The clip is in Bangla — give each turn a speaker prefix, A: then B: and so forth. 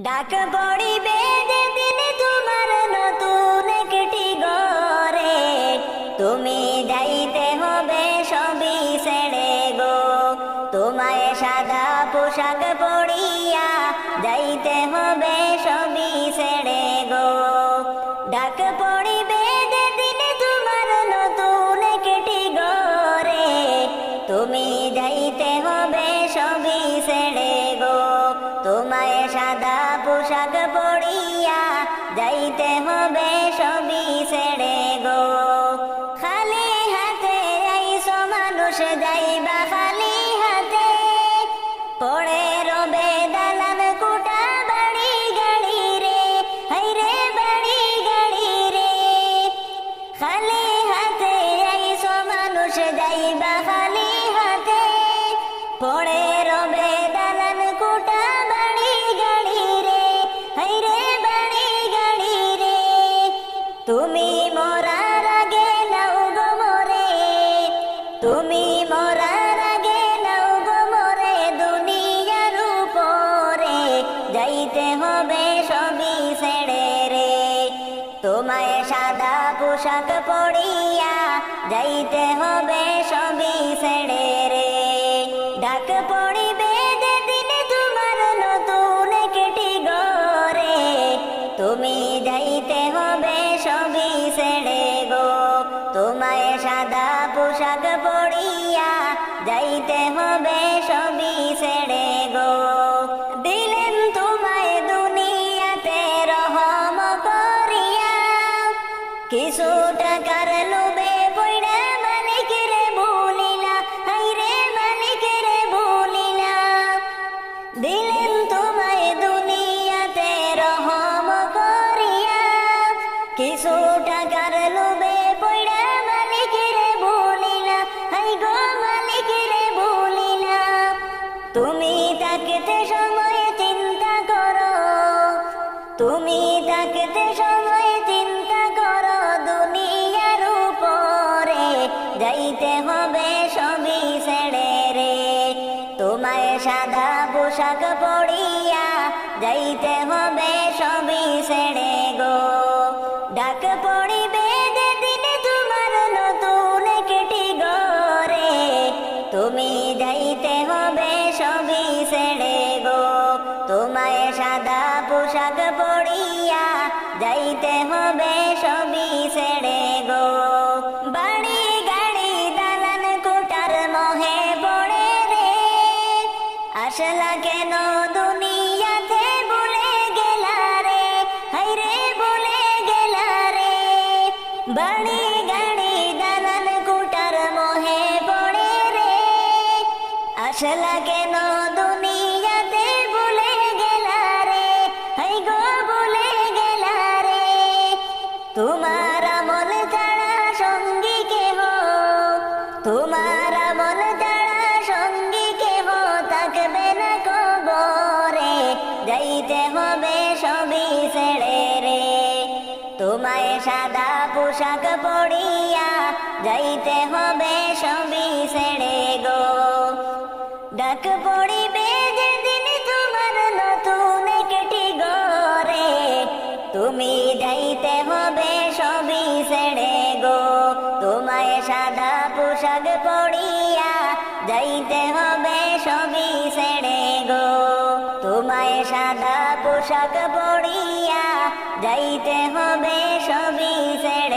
A: ডাক পড়িবে যেদিন তোমার নতুন একটি ঘরে, তুমি যাইতে হবে সবই ছেড়ে গো। তোমায় সাদা পোশাক পরিয়া যাইতে হবে সবই ছেড়ে গো। ডাক পড়িবে যেদিন তোমার নতুন একটি ঘরে, তুমি যাইতে হবে সবই ছেড়ে গো। তোমায় সাদা পোশাক পরিয়া যাইতে হবে সবই ছেড়ে গো। খালি হাতে আইসো মানুষ যাইবা খালি হাতে, পড়ে রবে দালান কুটা বাড়ি গাড়ি রে, হাইরে বাড়ি গাড়ি রে। খালি হাতে আইসো মানুষ যাইবা খালি হাতে, পড়ে রবে দালান কুটা বাড়ি গাড়ি রে, হাইরে বাড়ি গাড়ি রে। তুমি মরার আগে নাও গো মরে, তুমি মরার আগে নাও গো মরে, দুনিয়ার উপরে যাইতে হবে সবই ছেড়ে রে। তোমায় সাদা পোশাক পরিয়া যাইতে হবে সবই ছেড়ে রে। ডাক পড়িবে যেদিন তোমার নতুন একটি ঘরে, তুমি যাইতে হবে সবই ছেড়ে গো। তোমায় সাদা পোশাক পরিয়া যাইতে হবে সবই ছেড়ে গো। দিলেন তোমায় দুনিয়াতে রহম করিয়া, কিছু টাকার লোভে পড়া মালিক রে ভুলিলা, হাইরে মালিক রে ভুলিলা। দিলেন তোমায় দুনিয়াতে রহম করিয়া, কিছু টাকার লোভে পড়া মালিক রে ভুলিলা, হাই গো মালিক রে ভুলিলা। তুমি থাকতে সময় চিন্তা করো, তুমি থাকতে সময় চিন্তা করো, দুনিয়ার উপরে যাইতে হবে সবই ছেড়ে রে। তোমায় সাদা পোশাক পরিয়া যাইতে হবে সবই ছেড়ে গো। ডাক পড়িবে যেদিন তোমার নতুন একটি ঘরে, তুমি যাইতে হবে সবই ছেড়ে গো। তোমায় সাদা পোশাক পরিয়া যাইতে হবে সবই ছেড়ে গো। বাড়ি গাড়ি দালান কোটার মোহে পড়ে রে, আসলা কেন দুনিয়াতে ভুলে গেলা রে, হাইরে ভুলে গেলা রে। বাড়ি গাড়ি দালান কোটার মোহে পড়ে রে, আসলা কেন দুনিয়াতে ভুলে গেলা রে, হাই গো ভুলে গেলা রে। তোমার আমল ছাড়া সঙ্গী কেহ, তোমার আমল ছাড়া সঙ্গী কেহ থাকবে না কবরে, যাইতে হবে সবই ছেড়ে রে। তোমায় সাদা পোশাক পরিয়া যাইতে হবে সবই ছেড়ে গো। ডাক পড়িবে যেদিন তোমার নতুন একটি ঘরে, তুমি যাইতে হবে সবই ছেড়ে গো। তোমায় সাদা পোশাক পরিয়া যাইতে হবে সবই ছেড়ে গো। তোমায় সাদা পোশাক পরিয়া যাইতে হবে সবই ছেড়ে